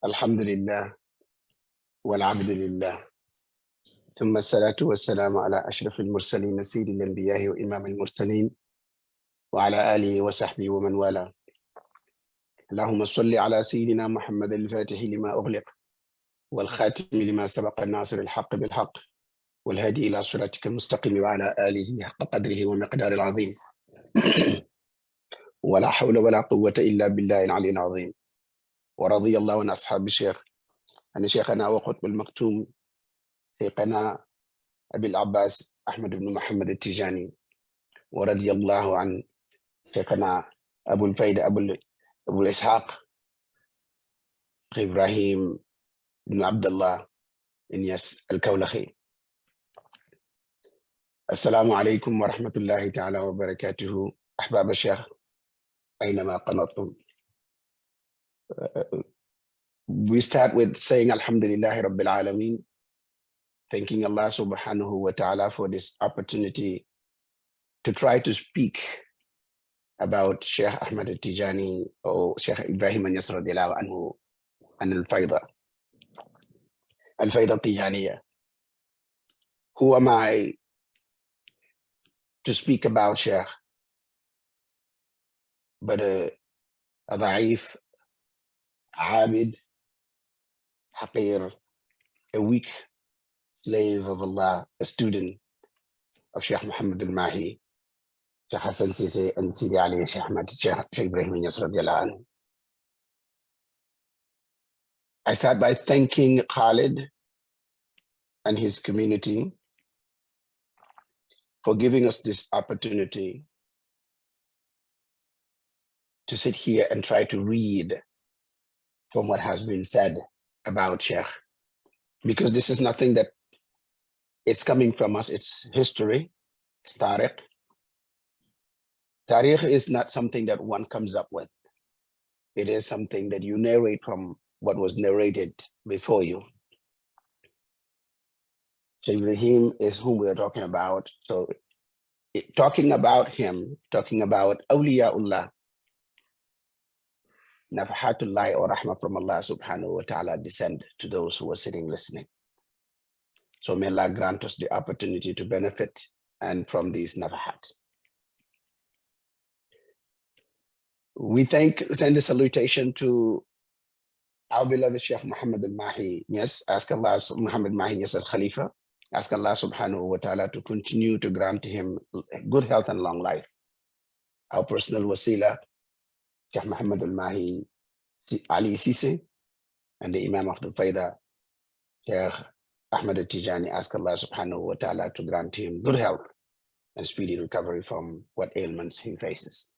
الحمد لله والعبد لله ثم الصلاة والسلام على أشرف المرسلين سيد الأنبياء وإمام المرسلين وعلى آله وصحبه ومن والاه. اللهم صل على سيدنا محمد الفاتح لما أغلق والخاتم لما سبق الناصر الحق بالحق والهادي إلى صراطك المستقيم وعلى آله حق قدره ومقدار العظيم. ولا حول ولا قوة إلا بالله العلي العظيم. ورضي الله عن أصحاب الشيخ، عن شيخنا وقطب المكتوم شيخنا أبي العباس أحمد بن محمد التجاني، ورضي الله عن شيخنا أبو الفيدة أبو الإسحاق إبراهيم بن عبد الله نياس الكولخي. السلام عليكم ورحمة الله تعالى وبركاته أحباب الشيخ أينما قنطتم. We start with saying Alhamdulillah Rabbil Alameen, thanking Allah subhanahu wa ta'ala for this opportunity to try to speak about Shaykh Ahmad al-Tijani or Shaykh Ibrahim radiallahu anhu and al-Faydah al-Tijaniya. Who am I to speak about Shaykh but a ضعيف, عابد, حقير, a weak slave of Allah, a student of Shaykh Muhammad al-Mahi, Shaykh Hassan Sisi and Sidi Ali, Shaykh Ahmad, Shaykh Ibrahim radiallahu anhu. I start by thanking Khalid and his community for giving us this opportunity to sit here and try to read from what has been said about Shaykh, because this is nothing that it's coming from us, it's history, it's Tariq. Tariq is not something that one comes up with. It is something that you narrate from what was narrated before you. Shaykh Ibrahim is whom we are talking about. So talking about him, talking about awliyaullah, nafahatullah or rahmah from Allah subhanahu wa ta'ala descend to those who are sitting listening. So may Allah grant us the opportunity to benefit and from these nafahat. We send a salutation to our beloved Shaykh Muhammad al-Mahi. Yes, ask Allah, Muhammad Mahi, yes, al-Khalifa. Ask Allah subhanahu wa ta'ala to continue to grant him good health and long life. Our personal wasila, Shaykh Muhammad al-Mahi Ali Sisi, and the Imam of the Faydah, Shaykh Ahmad al-Tijani, ask Allah subhanahu wa ta'ala to grant him good health and speedy recovery from what ailments he faces.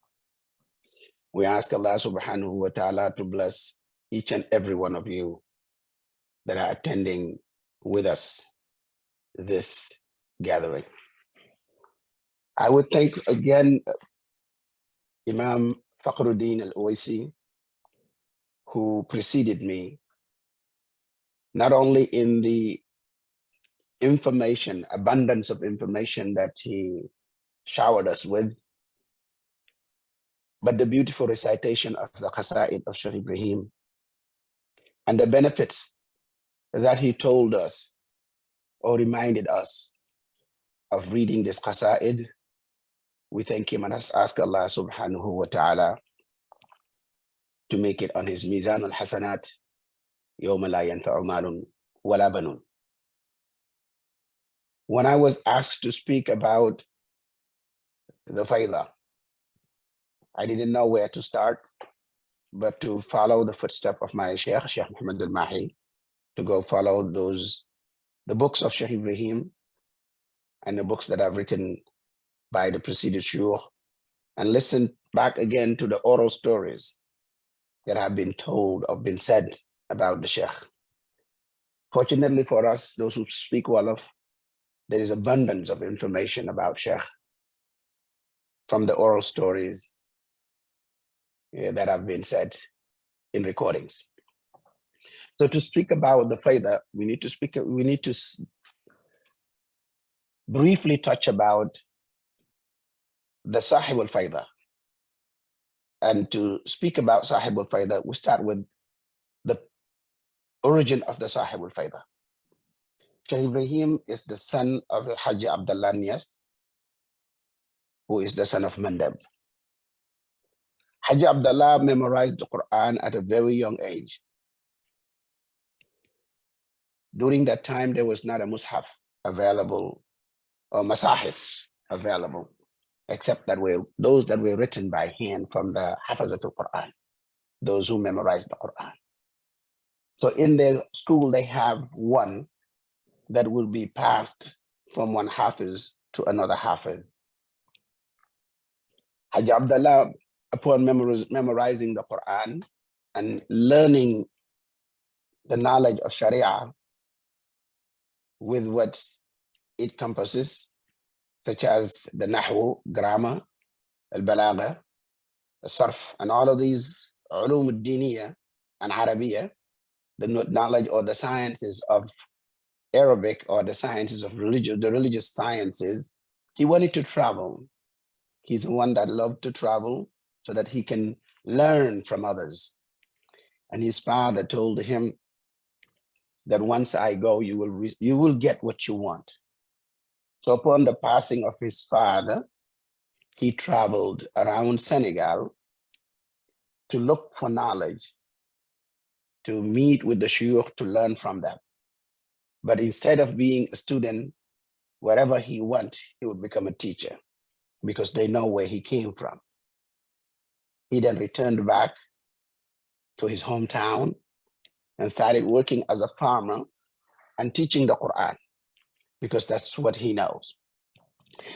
We ask Allah subhanahu wa ta'ala to bless each and every one of you that are attending with us this gathering. I would thank again Imam Fakhruddin al-Owaisi, who preceded me, not only in the information, abundance of information that he showered us with, but the beautiful recitation of the Qasa'id of Shaykh Ibrahim and the benefits that he told us or reminded us of reading this Qasa'id. We thank him and ask Allah subhanahu wa ta'ala to make it on his Mizan al-Hasanat, yawma la yanfa'u malun wala banun. When I was asked to speak about the Faydah, I didn't know where to start, but to follow the footsteps of my Shaykh, Shaykh Muhammad al-Mahi, to go follow the books of Shaykh Ibrahim and the books that I've written by the preceded Shuyukh, and listen back again to the oral stories that have been told or been said about the Shaykh. Fortunately for us, those who speak Wolof, there is abundance of information about Shaykh from the oral stories that have been said in recordings. So to speak about the Faydah, we need to briefly touch about the Sahib al-Faydah. And to speak about Sahib al-Faydah, we start with origin of the Sahib al-Faydah. Shaykh Ibrahim is the son of Haji Abdullah Niasse, who is the son of Mandab. Haji Abdullah memorized the Quran at a very young age. During that time, there was not a mushaf available or masahif available, except that were those that were written by hand from the Hafazat al-Quran, those who memorized the Quran. So in their school, they have one that will be passed from one Hafiz to another Hafiz. Haji Abdullah, upon memorizing the Quran and learning the knowledge of Sharia with what it compasses, such as the Nahwu, grammar, al-Balagha, al-Sarf, and all of these ulum al-Diniya and Arabiya, the knowledge or the sciences of Arabic or the sciences of religion, the religious sciences. He wanted to travel. He's the one that loved to travel so that he can learn from others. And his father told him that once I go, you will get what you want. So upon the passing of his father, he traveled around Senegal to look for knowledge, to meet with the shuyukh, to learn from them. But instead of being a student, wherever he went, he would become a teacher because they know where he came from. He then returned back to his hometown and started working as a farmer and teaching the Quran because that's what he knows.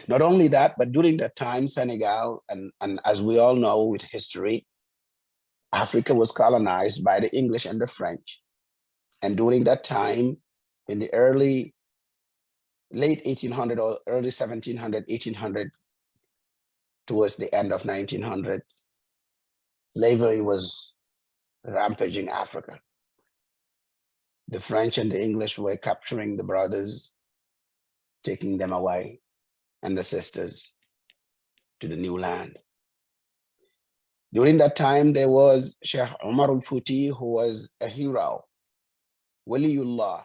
Not only that, but during that time, Senegal, and as we all know with history, Africa was colonized by the English and the French. And during that time, in the late 1800 or early 1700, 1800, towards the end of 1900, slavery was rampaging Africa. The French and the English were capturing the brothers, taking them away, and the sisters to the new land. During that time, there was Sheikh Umar al-Futi, who was a hero, Waliullah,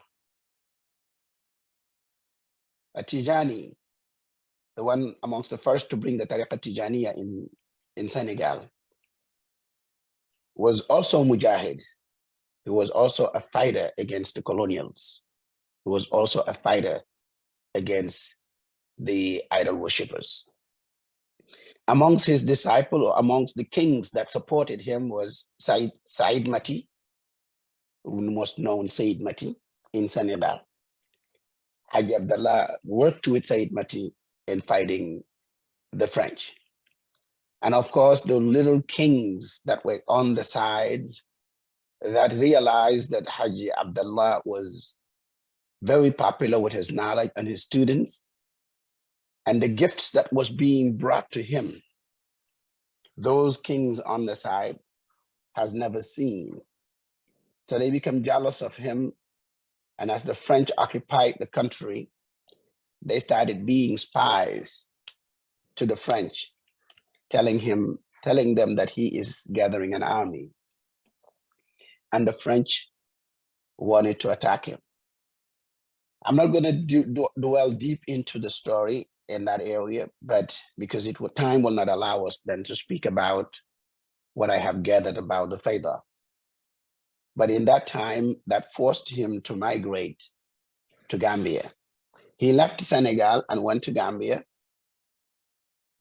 a Tijani, the one amongst the first to bring the Tariqah Tijaniya in Senegal, was also Mujahid. He was also a fighter against the colonials. He was also a fighter against the idol worshippers. Amongst his disciples, or amongst the kings that supported him, was Said Mati, most known Said Mati in Senegal. Haji Abdullah worked with Said Mati in fighting the French. And of course, the little kings that were on the sides that realized that Haji Abdullah was very popular with his knowledge and his students, and the gifts that was being brought to him, those kings on the side has never seen. So they become jealous of him. And as the French occupied the country, they started being spies to the French, telling them that he is gathering an army. And the French wanted to attack him. I'm not going to dwell deep into the story in that area, but because time will not allow us then to speak about what I have gathered about the Faydah. But in that time, that forced him to migrate to Gambia. He left Senegal and went to Gambia,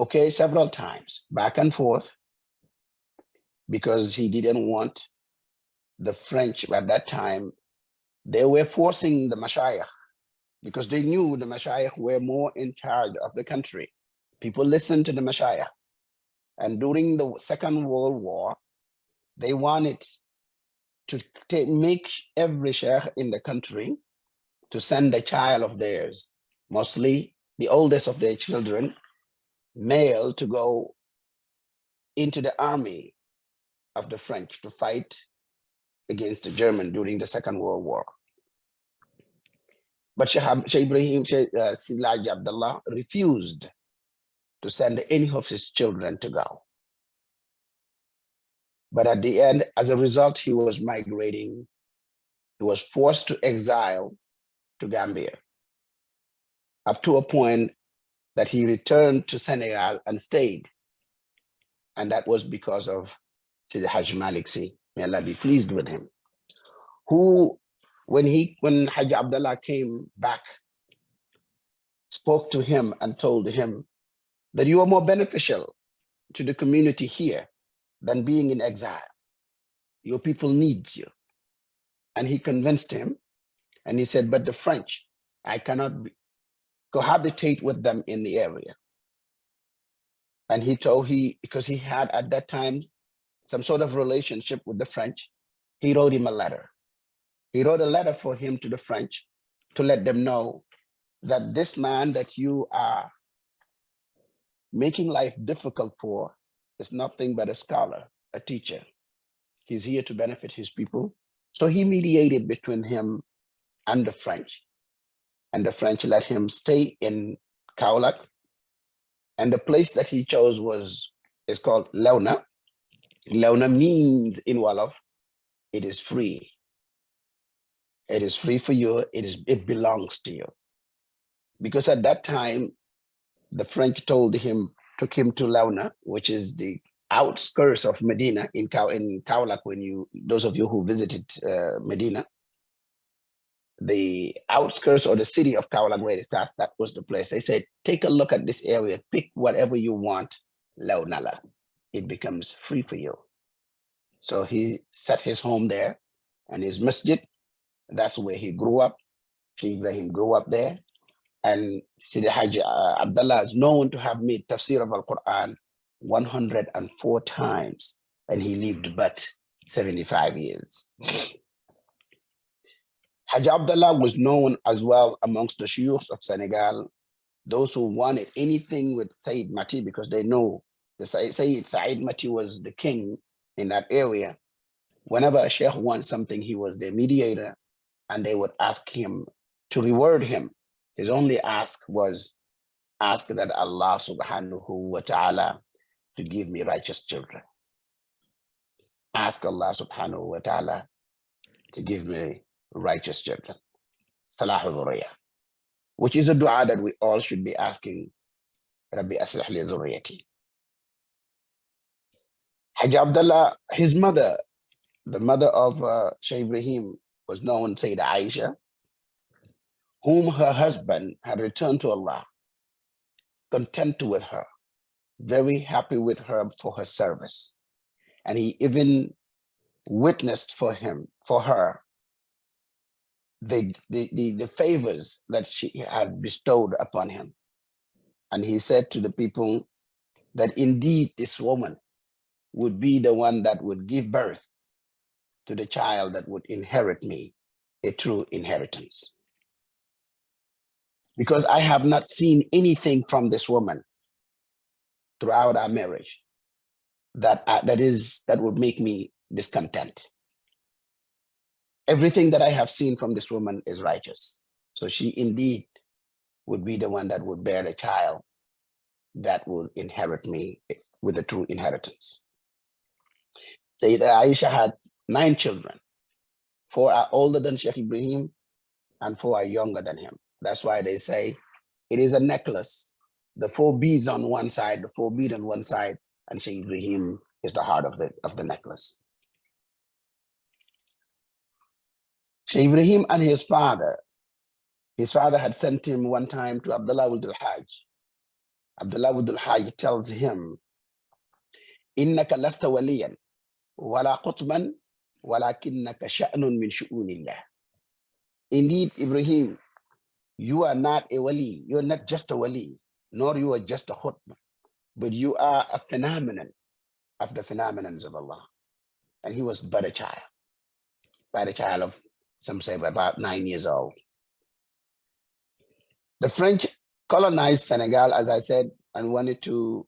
okay, several times, back and forth, because he didn't want the French at that time. They were forcing the Mashayikh because they knew the Mashayikh were more in charge of the country. People listened to the Mashayikh. And during the Second World War, they wanted to make every sheikh in the country to send a child of theirs, mostly the oldest of their children, male, to go into the army of the French to fight against the German during the Second World War. But Sheikh Ibrahim, Silaj Abdullah refused to send any of his children to go. But at the end, as a result, he was migrating He was forced to exile to Gambia, up to a point that he returned to Senegal and stayed. And that was because of Sidi Hajj Malik Sy, may Allah be pleased with him, who, when Hajj Abdullah came back, spoke to him and told him that you are more beneficial to the community here than being in exile. Your people need you. And he convinced him, and he said, but the French, I cannot cohabitate with them in the area. And because he had at that time some sort of relationship with the French, he wrote him a letter. He wrote a letter for him to the French to let them know that this man that you are making life difficult for is nothing but a scholar, a teacher. He's here to benefit his people. So he mediated between him and the French. And the French let him stay in Kaolack. And the place that he chose is called Leuna. Leuna means in Wolof, it is free. It is free for you. It belongs to you. Because at that time, the French took him to Leuna, which is the outskirts of Medina in Kaolack. Those of you who visited Medina, the outskirts or the city of Kaolack where it starts, that was the place. They said, take a look at this area, pick whatever you want, Leunala. It becomes free for you. So he set his home there and his masjid. That's where he grew up. Shaykh Ibrahim grew up there. And Sidi Hajj Abdullah is known to have made tafsir of Al-Quran 104 times, and he lived but 75 years. Hajj Abdullah was known as well amongst the shuyukhs of Senegal, those who wanted anything with Sayyid Mati, because they know the Sayyid Mati was the king in that area. Whenever a sheikh wants something, he was their mediator, and they would ask him to reward him. His only ask was, ask that Allah subhanahu wa ta'ala to give me righteous children. Ask Allah subhanahu wa ta'ala to give me righteous children. Salahu dhurriya, which is a dua that we all should be asking. Rabbi aslih li dhurriyati. Hajj Abdullah, his mother, the mother of Shaykh Ibrahim, was known Sayyidah Aisha, whom her husband had returned to Allah, content with her, very happy with her for her service. And he even witnessed for her, the favors that she had bestowed upon him. And he said to the people that indeed this woman would be the one that would give birth to the child that would inherit me, a true inheritance. Because I have not seen anything from this woman throughout our marriage that would make me discontent. Everything that I have seen from this woman is righteous. So she indeed would be the one that would bear a child that will inherit me with a true inheritance. Sayyidah Aisha had 9 children. 4 are older than Shaykh Ibrahim and 4 are younger than him. That's why they say it is a necklace. The 4 beads on one side, the 4 beads on one side, and Shaykh Ibrahim is the heart of the necklace. Shaykh Ibrahim and his father had sent him one time to Abdullah Wuld al-Hajj. Abdullah Wuld al-Hajj tells him, "Innaka lasta waliyan, wala qutman, walakinnaka sha'nun min shu'unillah." Indeed, Ibrahim, you are not a wali. You're not just a wali, nor you are just a khutbah, but you are a phenomenon of the phenomenons of Allah. And he was but a child of, some say, about 9 years old. The French colonized Senegal, as I said, and wanted to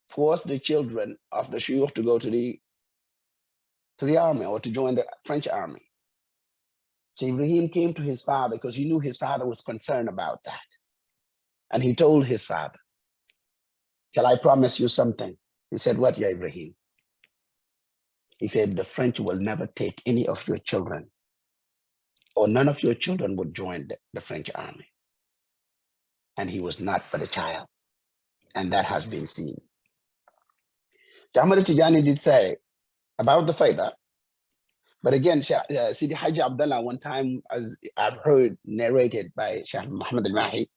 force the children of the shuyukh to go to the army or to join the French army. So Ibrahim came to his father because he knew his father was concerned about that. And he told his father, "Shall I promise you something?" He said, "What, ya Ibrahim?" He said, the French will never take any of your children, or none of your children would join the French army. And he was not but a child. And that has been seen. Ahmad Tijani did say about the Faydah, but again, Sidi Haji Abdullah, one time, as I've heard narrated by Shaykh Muhammad al-Mahi,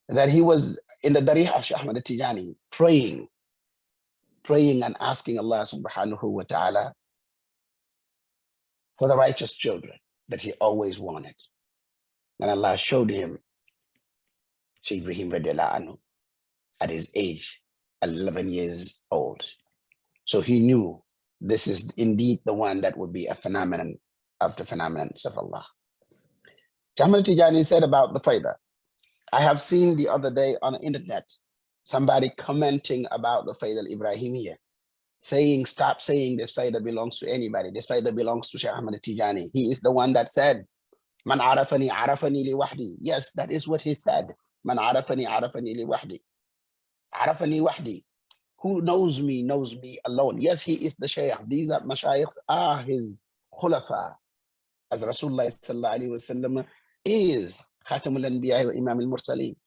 that he was in the Darih of Shaykh Ahmad Tijani praying and asking Allah subhanahu wa ta'ala for the righteous children that he always wanted. And Allah showed him Shaykh Ibrahim radiallahu anhu at his age, 11 years old. So he knew this is indeed the one that would be a phenomenon of the phenomenons of Allah. Ahmad Tijani said about the Faydah, I have seen the other day on the internet, somebody commenting about the Faydah al-Ibrahimiyya, saying, stop saying this Faydah belongs to anybody. This Faydah belongs to Shaykh Ahmad Tijani. He is the one that said, Man arafani arafani li wahdi. Yes, that is what he said. Man arafani arafani li wahdi. Arafani wahdi. Who knows me alone. Yes, he is the Shaykh. These are Mashayikhs are his khulafa. As Rasulullah sallallahu alayhi wa sallam is Khatamul Anbiya wa Imam al-Mursaleen.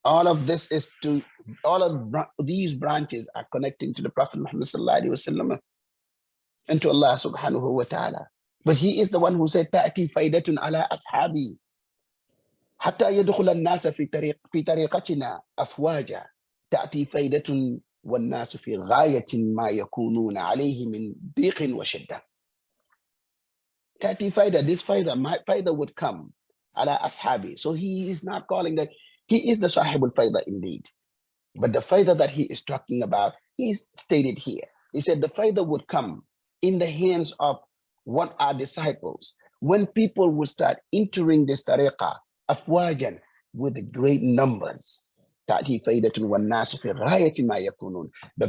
All of this is to, all of these branches are connecting to the Prophet Muhammad sallallahu alayhi wa sallam and to Allah subhanahu wa ta'ala. But he is the one who said, تأتي فائدة على أصحابي حتى يدخل الناس في طريقتنا أفواجا تأتي فائدة والناس في غاية ما يكونون عليه من ضيق وشدة. تأتي فائدة, this Faydah, my Faydah would come على أصحابي. So he is not calling that, he is the Sahib al-Faydah indeed. But the Faydah that he is talking about, he stated here. He said the Faydah would come in the hands of what are disciples. When people would start entering this Tariqah, afwajan, with great numbers. The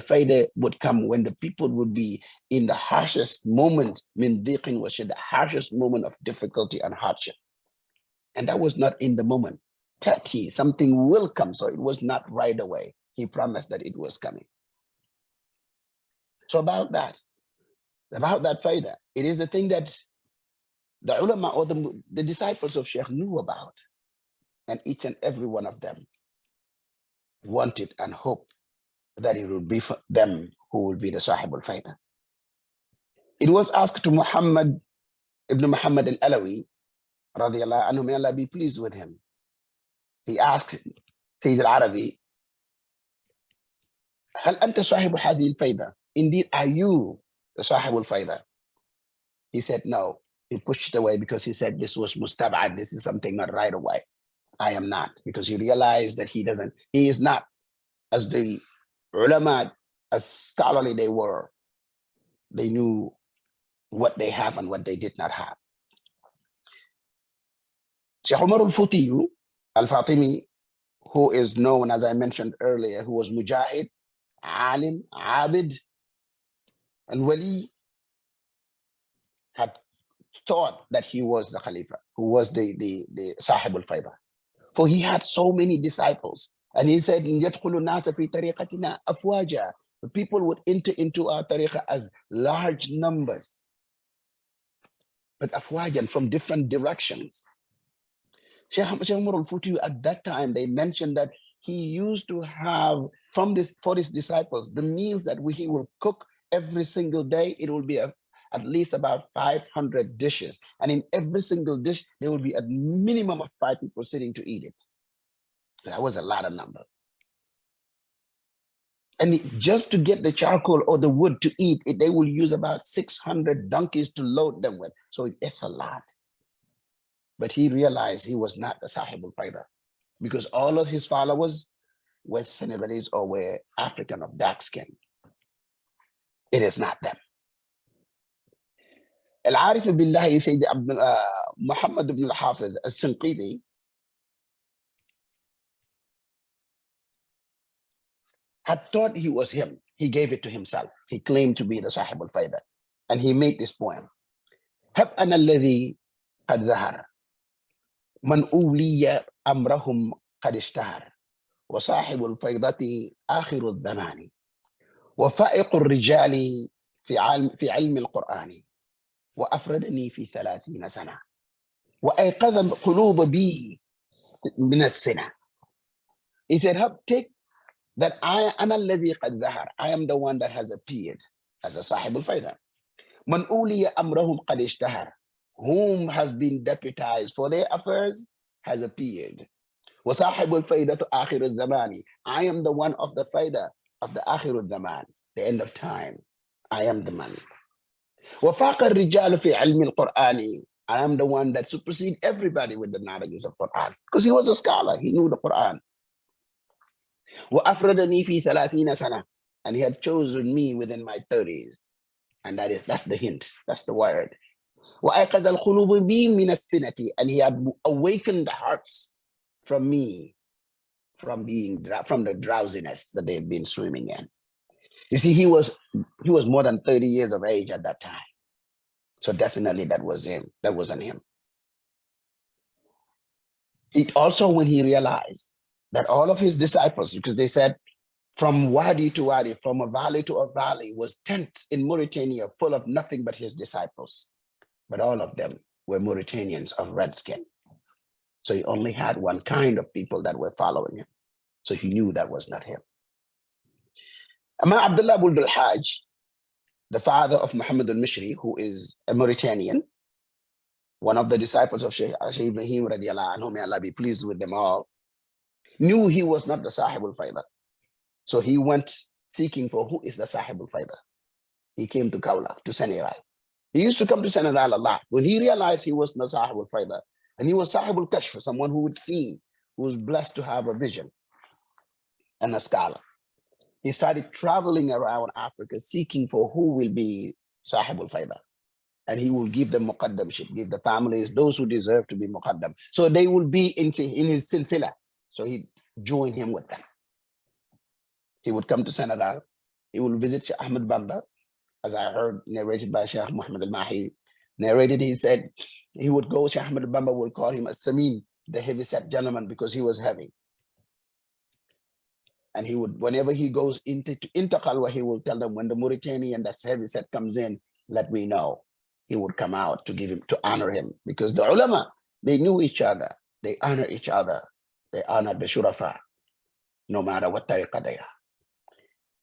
Faydah would come when the people would be in the harshest moment, the harshest moment of difficulty and hardship. And that was not in the moment. Tati, something will come. So it was not right away. He promised that it was coming. So about that Faydah, it is the thing that the ulama or the disciples of Shaykh knew about. And each and every one of them wanted and hoped that it would be for them who will be the Sahib al-Faydah. It was asked to Muhammad ibn Muhammad al-Alawi, radiyallahu anhu, may Allah be pleased with him. He asked Sayyid al-Arabi, هل أنت صاحب هذه الفائدة? Indeed, are you the Sahib al-Faydah? He said no. He pushed it away because he said this was mustab'ad, this is something not right away. I am not, because he realized that he is not, as the ulama, as scholarly they were, they knew what they have and what they did not have. Shaykh Umar al-Futi al-Fatimi, who is known, as I mentioned earlier, who was Mujahid, Alim, Abid, and Wali, had thought that he was the Khalifa, who was the Sahib al-Faydah. For he had so many disciples. And he said, يَدْخُلُ النَّاسَ فِي طَرِيقَتِنَا أَفْوَاجًا. The people would enter into our tariqah as large numbers, but afwajan, from different directions. Shaykh Umar al-Futi, at that time, they mentioned that he used to have for his disciples, the meals that he will cook every single day, it will be at least about 500 dishes. And in every single dish, there will be a minimum of 5 people sitting to eat it. That was a lot of number. And just to get the charcoal or the wood to eat, they will use about 600 donkeys to load them with. So it's a lot. But he realized he was not the Sahib al-Faydah, because all of his followers were Senegalese or were African of dark skin. It is not them. Al-Arif Billahi Sayyid Muhammad ibn al-Hafiz al-Sinqidi had thought he was him. He gave it to himself. He claimed to be the Sahib al-Faydah. And he made this poem. هب أنا الذي قد ظهر من أولي أمرهم قد اشتهر وصاحب الفيضة آخر الزمان وفائق الرجال في علم القرآن وأفردني في 30 سنة وأيقظ قلوب بي من السنة. He said, take that أنا الذي قد ظهر. I am the one that has appeared as a صاحب الفيضة. من أولي أمرهم قد اشتهر. Whom has been deputized for their affairs has appeared. وصاحب الفيضة آخر الزمان. I am the one of the فيضة of the آخر الزمان, the end of time. I am the man. وفاق الرجال في علم القرآن. I am the one that supersedes everybody with the knowledge of Quran. Because he was a scholar, he knew the Quran. وأفردني في 30 سنة. And he had chosen me within my 30s. And that's the hint, that's the word. وأيقظ القلوب بي من السنة. And he had awakened the hearts from me, from the drowsiness that they've been swimming in. You see, he was more than 30 years of age at that time. So definitely that was him. That wasn't him. It also, when he realized that all of his disciples, because they said from wadi to wadi, from a valley to a valley, was tent in Mauritania full of nothing but his disciples. But all of them were Mauritanians of red skin. So he only had one kind of people that were following him. So he knew that was not him. Amma Abdullah Abul Hajj, the father of Muhammad al-Mishri, who is a Mauritanian, one of the disciples of Shaykh Ibrahim, radiallahu anhu, may Allah be pleased with them all, knew he was not the Sahib al-Faydah. So he went seeking for who is the Sahib al-Faydah. He came to Kaula, to Senegal. He used to come to Senegal a lot. When he realized he was not Sahib al-Faydah, and he was Sahib al-Kashf, someone who would see, who was blessed to have a vision and a scholar. He started traveling around Africa seeking for who will be Sahib al-Faydah. And he will give them muqaddamship, give the families, those who deserve to be muqaddam. So they will be in his silsila. So he joined him with them. He would come to Senegal. He will visit Sheikh Ahmed Bamba, as I heard narrated by Sheikh Muhammad al-Mahi. Narrated, he said, he would go, Sheikh Ahmed Bamba would call him a Samin, the heavy-set gentleman, because he was heavy. And he would, whenever he goes into Khalwa, he will tell them, when the Mauritanian that's heavy-set comes in, let me know. He would come out to give him, to honor him, because the ulama, they knew each other, they honor each other, they honor the shurafa, no matter what tariqah they are.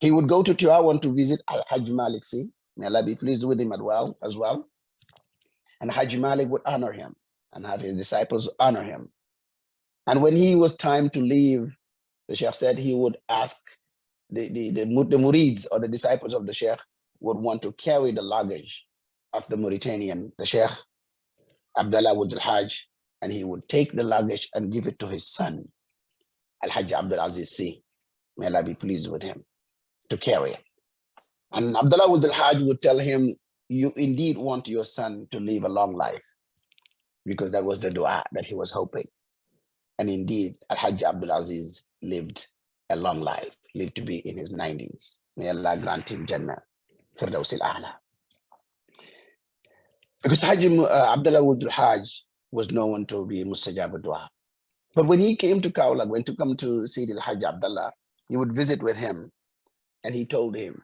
He would go to Tiawan to visit Al-Hajj Malik Si, may Allah be pleased with him as well. And Hajj Malik would honor him and have his disciples honor him. And when he was time to leave, the Sheikh said he would ask the murids or the disciples of the Sheikh would want to carry the luggage of the Mauritanian, the Sheikh Abdullah Abul Hajj, and he would take the luggage and give it to his son, Al-Hajj Abdul Aziz Si. May Allah be pleased with him, to carry it. And Abdullah Abul Hajj would tell him, you indeed want your son to live a long life, because that was the dua that he was hoping. And indeed, Al-Hajj Abdul Aziz lived a long life, lived to be in his 90s. May Allah grant him Jannah, Firdaus al-A'la. Because Abdullah Abul Hajj was known to be Mustajab dua. But when he came to Kaula, when to come to Sayyid al-Hajj Abdullah, he would visit with him, and he told him,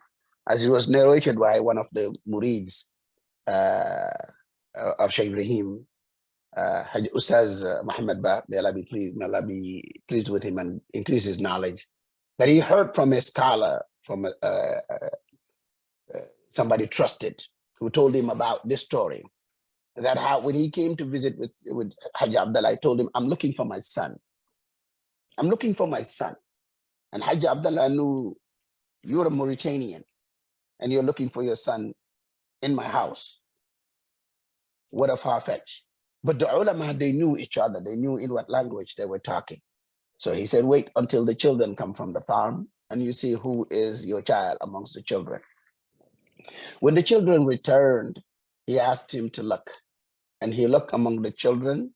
as it was narrated by one of the murids of Shaykh Ibrahim, Hajj Ustaz Muhammad Ba, may Allah be pleased with him and increase his knowledge, that he heard from a scholar, from somebody trusted, who told him about this story, that how when he came to visit with Hajj Abdullah, I told him, I'm looking for my son. I'm looking for my son. And Hajj Abdullah knew, you're a Mauritanian, and you're looking for your son in my house. What a far-fetched. But the ulama, they knew each other. They knew in what language they were talking. So he said, wait until the children come from the farm, and you see who is your child amongst the children. When the children returned, he asked him to look. And he looked among the children,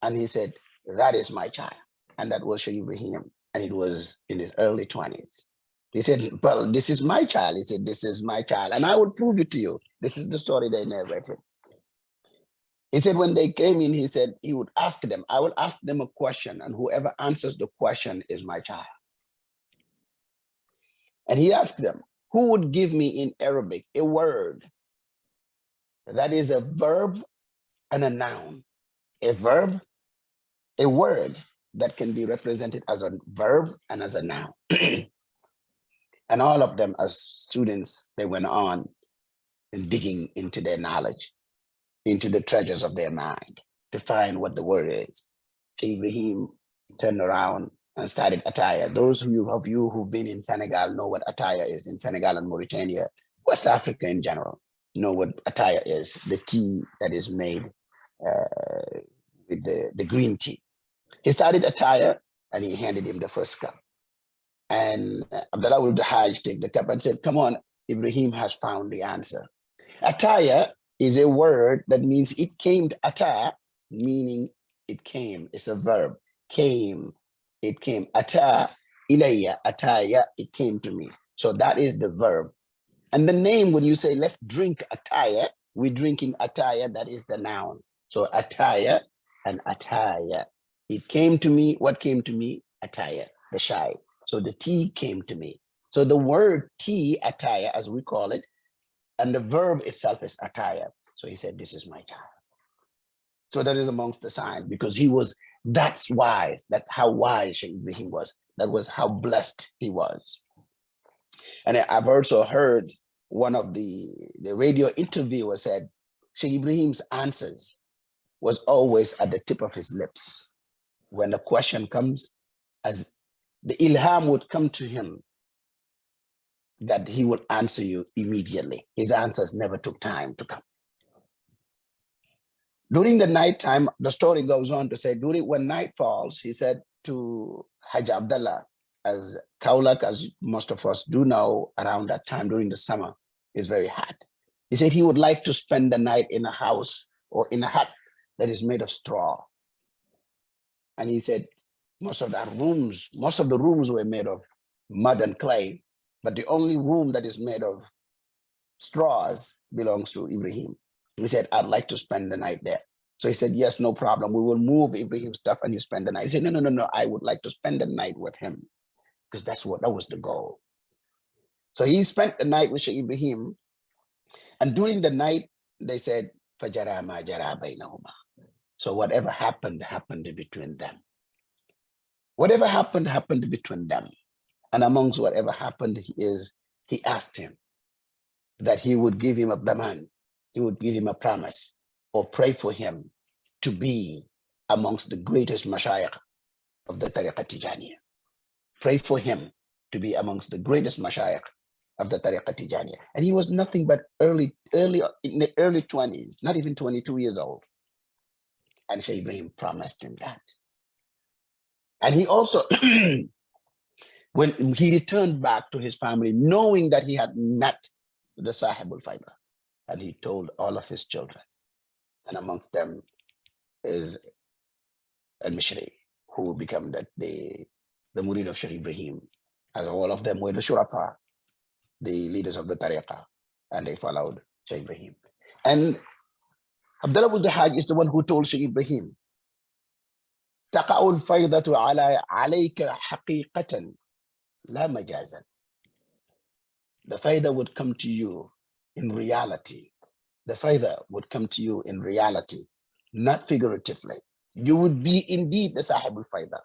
and he said, that is my child. And that was Shaykh Ibrahim. And it was in his early 20s. He said, well, this is my child. He said, this is my child. And I will prove it to you. This is the story they narrated. He said, when they came in, he said, he would ask them, I will ask them a question, and whoever answers the question is my child. And he asked them, who would give me in Arabic a word that is a verb and a noun? A verb, a word that can be represented as a verb and as a noun. And all of them, as students, they went on and digging into their knowledge, into the treasures of their mind to find what the word is. Ibrahim turned around and started attire. Those of you who've been in Senegal know what attire is. In Senegal and Mauritania, West Africa in general, know what attire is. The tea that is made with the green tea. He started attire and he handed him the first cup. And Abdullah would Hajj take the cup and said, come on, Ibrahim has found the answer. Attire is a word that means it came to ata, meaning it came. It's a verb. Came. It came. Ata ilayya. Ataya. It came to me. So that is the verb. And the name, when you say, let's drink attire, we're drinking attire, that is the noun. So attire and attire. It came to me. What came to me? Attire, the shy. So the tea came to me. So the word tea, attire, as we call it, and the verb itself is attire. So he said, this is my child. So that is amongst the signs, because he was, that's wise, that's how wise Shaykh Ibrahim was. That was how blessed he was. And I've also heard one of the radio interviewer said, Shaykh Ibrahim's answers was always at the tip of his lips. When the question comes, as the ilham would come to him, that he would answer you immediately. His answers never took time to come. During the night time, the story goes on to say, when night falls, he said to Hajj Abdullah, as Kaulak, as most of us do know, around that time during the summer, is very hot. He said he would like to spend the night in a house or in a hut that is made of straw. And he said most of the rooms were made of mud and clay, but the only room that is made of straws belongs to Ibrahim. He said, I'd like to spend the night there. So he said, yes, no problem. We will move Ibrahim's stuff and you spend the night. He said, no. I would like to spend the night with him, because that was the goal. So he spent the night with Shaykh Ibrahim. And during the night, they said, Fajara ma jara bainahuma. So whatever happened between them. Whatever happened between them. And amongst whatever happened is, he asked him that he would give him a daman, he would give him a promise, or pray for him to be amongst the greatest mashayikh of the Tariqah Tijaniyah. Pray for him to be amongst the greatest mashayikh of the Tariqah Tijaniyah. And he was nothing but early in the early 20s, not even 22 years old. And Shaykh Ibrahim promised him that. And he also, when he returned back to his family, knowing that he had met the Sahib al-Faydah, and he told all of his children, and amongst them is al-Mishri, who will become the murid of Shaykh Ibrahim, as all of them were the Shurafa, the leaders of the Tariqah, and they followed Shaykh Ibrahim. And Abdullah ibn Hajj is the one who told Shaykh Ibrahim, تقع الفيضة عليك حقيقة لا مجازا. The Faydah would come to you in reality. The Faydah would come to you in reality, not figuratively. You would be indeed the Sahib al-Faydah,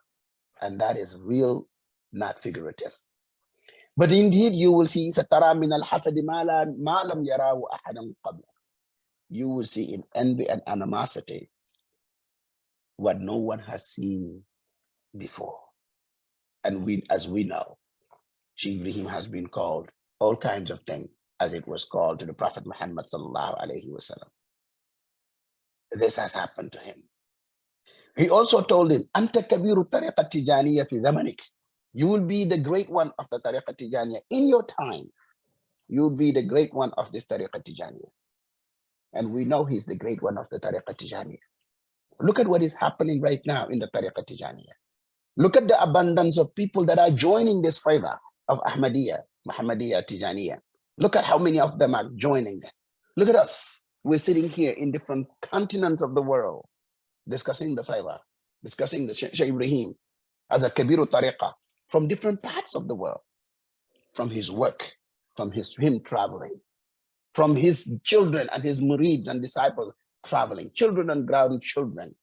and that is real, not figurative. But indeed, you will see سترى من الحسد ما لم يراه أحد قبل. You will see in envy and animosity what no one has seen before. And as we know, Shaykh Ibrahim has been called all kinds of things, as it was called to the Prophet Muhammad sallallahu alaihi wasallam. This has happened to him. He also told him, Anta kabiru tariqat tijaniyah fi zamanik. You will be the great one of the Tariqah Tijaniyah in your time. You will be the great one of this Tariqah Tijaniyah. And we know he's the great one of the Tariqah Tijaniyah. Look at what is happening right now in the Tariqah Tijaniyah. Look at the abundance of people that are joining this Faydah of Ahmadiyya, Muhammadiyya, Tijaniyah. Look at how many of them are joining. Look at us. We're sitting here in different continents of the world, discussing the Faydah, discussing the Shaykh Ibrahim as a Kabiru Tariqah from different parts of the world, from his work, from him traveling, from his children and his murids and disciples traveling, children and grandchildren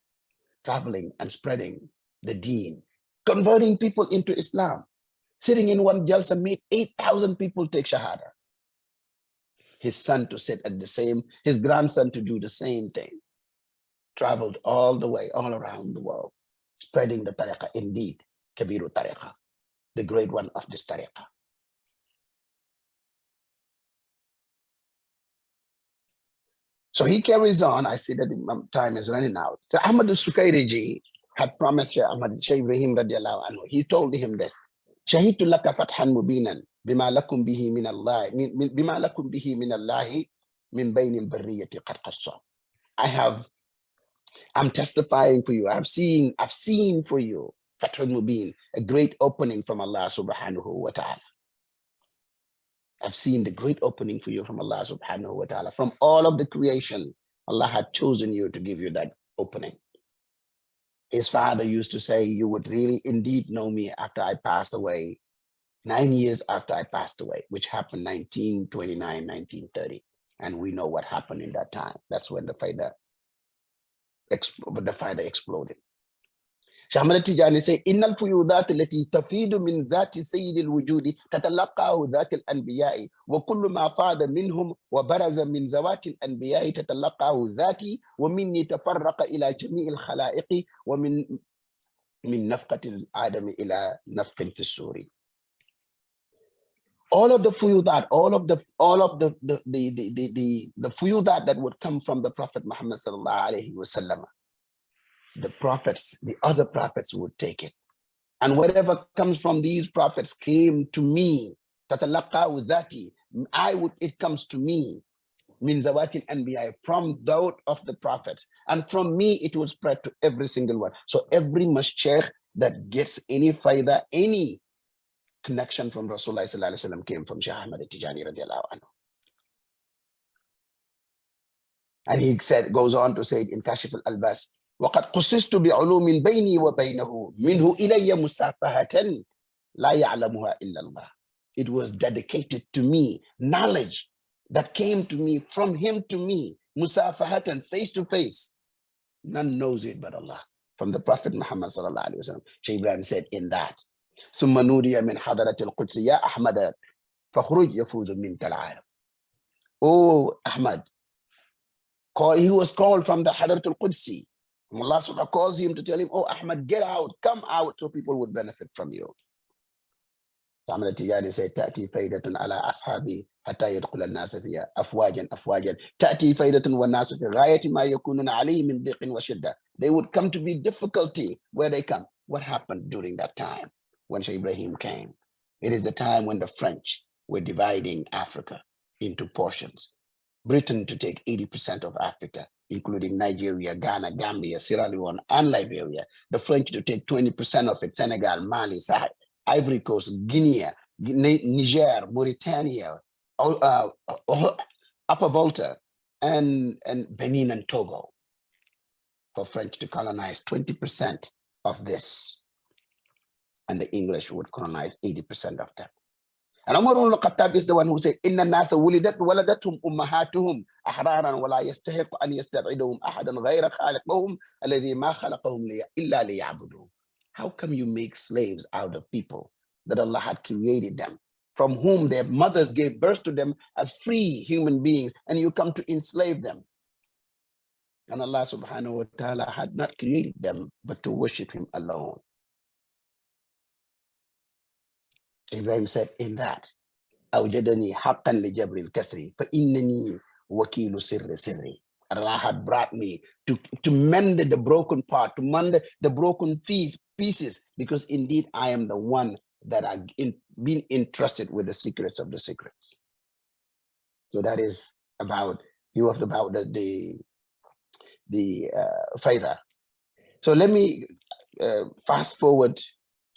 traveling and spreading the deen, converting people into Islam. Sitting in one jalsa, meet 8,000 people take shahada. His son to sit at the same, his grandson to do the same thing. Traveled all the way, all around the world, spreading the tariqah. Indeed, Kabiru Tariqah, the great one of this tariqah. So he carries on. I see that time is running out. So Ahmad al-Sukairiji had promised Shaykh Ibrahim radiallahu anhu. He told him this. Shahidtu laka fathan mubinan bima lakum bihi min Allah, bima lakum bihi min Allah min bayn al-barriyati qad qassa. I'm testifying for you. I've seen for you Fathul Mubin, a great opening from Allah subhanahu wa ta'ala. I've seen the great opening for you from Allah subhanahu wa ta'ala. From all of the creation, Allah had chosen you to give you that opening. His father used to say, you would really indeed know me after I passed away, 9 years after I passed away, which happened 1929, 1930. And we know what happened in that time. That's when the Faydah exploded. Shahmad Tijani say, Innal fuyudat allati tafidu min zati sayyidil wujudi tatalaqahu dhatil anbiya'i wa kullu ma fada minhum wa baraza min zawatil anbiya'i tatalaqahu dhati wa minni tafarraqa ila jami'il khalaiqi wa min nafqatil adami ila nafqin fi suri. All of the fuyudat, all of the fuyudat that would come from the Prophet Muhammad sallallahu alaihi wasallam, the prophets, the other prophets would take it. And whatever comes from these prophets came to me. Tatalaqahu dhati, it comes to me. Min zawatil anbiya, from those of the prophets. And from me, it will spread to every single one. So every mashaykh that gets any fayda, any connection from Rasulullah sallallahu alaihi wasallam came from Shaykh Ahmad Tijani radiallahu anhu. And he goes on to say it in Kashif al-Albas, وَقَدْ قُصِصْتُ بِعُلُومٍ بَيْنِي وَبَيْنَهُ مِنْهُ إِلَيَّ مُسَافَهَةً لَا يَعْلَمُهَا إِلَّا اللَّهِ. It was dedicated to me, knowledge that came to me, from him to me, musafahatan, face to face. None knows it but Allah. From the Prophet Muhammad sallallahu alaihi wasallam. Shaykh Ibrahim said in that, ثُمَّ نُورِيَ مِنْ حَضَرَةِ الْقُدْسِ يَا أَحْمَدَ فَخْرُجْ يَفُوزُ مِنْكَ الْعَالَمِ. Oh, Ahmad, he was called from the Hadrat al-Qudsi. Allah subhanahu calls him to tell him, oh, Ahmad, get out, come out, so people would benefit from you. Ahmad Tijani said, تأتي فيدة على أصحابي حتى يدخل الناس فيها أفواجا أفواجا تأتي فيدة والناس في غاية ما يكونون عليه من ضيق وشدة. They would come to be difficulty where they come. What happened during that time when Shaykh Ibrahim came? It is the time when the French were dividing Africa into portions. Britain to take 80% of Africa, including Nigeria, Ghana, Gambia, Sierra Leone, and Liberia. The French to take 20% of it, Senegal, Mali, Sahel, Ivory Coast, Guinea, Niger, Mauritania, Upper Volta, and Benin and Togo. For French to colonize 20% of this. And the English would colonize 80% of them. And Umar al-Khattab is the one who said, Inna nasa waladatum ummahatuhum ahraran wa la yastahiq an yastab'idahum ahadan ghayra khaliqahum alladhi ma khalaqahum illa liya'budu. How come you make slaves out of people that Allah had created them, from whom their mothers gave birth to them as free human beings, and you come to enslave them? And Allah subhanahu wa ta'ala had not created them, but to worship him alone. Ibrahim said in that, أوجدني حقا لجبر الكسر فإنني وكيل سر سري. Allah had brought me to mend the broken part, to mend the broken pieces, because indeed I am the one that I've been entrusted with the secrets of the secrets. So that is about the Faydah. So let me fast forward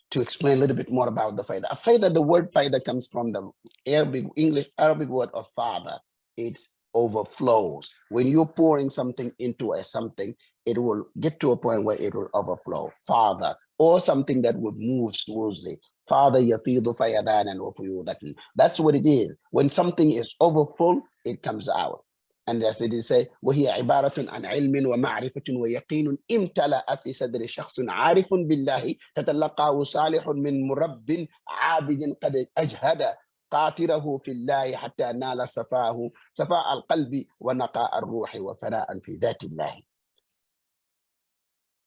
to explain a little bit more about the Faydah. Faydah, the word Faydah comes from the Arabic word of father. It overflows. When you're pouring something into something, it will get to a point where it will overflow. Father, or something that would move smoothly. Father yafidu fayadanan wa fuyudatan. That's what it is. When something is overfull, it comes out. And as it is say, وهي عبارة عن علم ومعرفة ويقين امتلأ في صدر شخص عارف بالله تتلقاه صالح من مرب عابد قد أجهد قاطره في الله حتى نال صفاء القلب ونقاء الروح وفناء في ذات الله.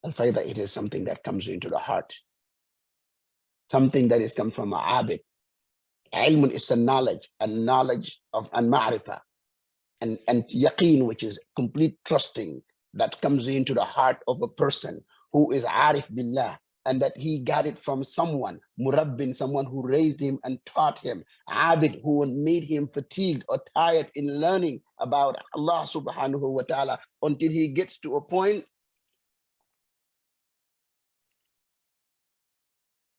Al-Faydah, it is something that comes into the heart, something that is come from a habit. Ilmun is a knowledge, of and ma'rifah, and yaqeen, which is complete trusting that comes into the heart of a person who is arif billah, and that he got it from someone, murabbin, someone who raised him and taught him, abid, who made him fatigued or tired in learning about Allah subhanahu wa ta'ala, until he gets to a point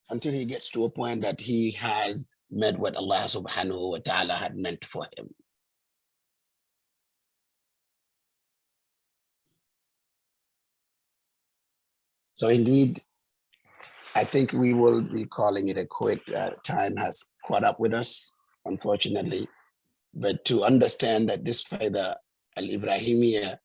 that he has met what Allah subhanahu wa ta'ala had meant for him. So indeed, I think we will be calling it a quit. Time has caught up with us, unfortunately. But to understand that this Faydah al-Ibrahimiyya,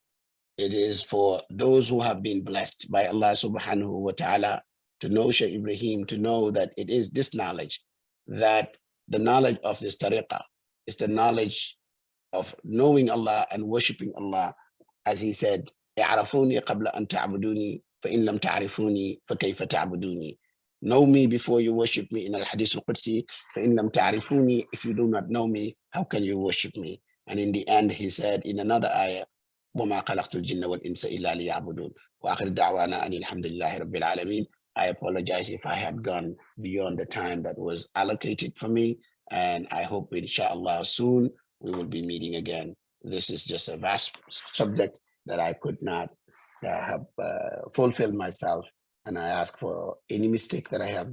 it is for those who have been blessed by Allah subhanahu wa ta'ala to know Shaykh Ibrahim, to know that it is this knowledge, that the knowledge of this Tariqah is the knowledge of knowing Allah and worshiping Allah. As he said, اعرفوني قبل أن تعبدوني فإن لم تعرفوني فكيف تعبدوني. Know me before you worship me, in al-Hadith al-Qudsi. فإن لم تعرفوني, if you do not know me, how can you worship me? And in the end, he said in another ayah, وما خلقت الجن والإنس إلا ليعبدون وآخر دعوانا أن الحمد لله رب العالمين. I apologize if I had gone beyond the time that was allocated for me, and I hope inshallah soon we will be meeting again. This is just a vast subject that I could not have fulfilled myself, and I ask for any mistake that I have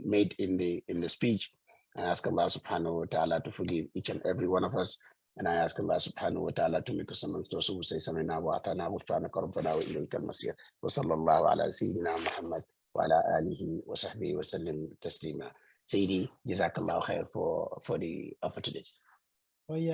made in the speech. I ask Allah subhanahu wa ta'ala to forgive each and every one of us, and I ask Allah subhanahu wa ta'ala to make us amongst those who say samina wa atana wa ghufranaka rabbana wa ilayka al-masir. Wa sallallahu ala sayyidina Muhammad wa ala alihi wa sahbihi wa sallim taslima. Sayyidi, jazakallahu khair for the opportunity.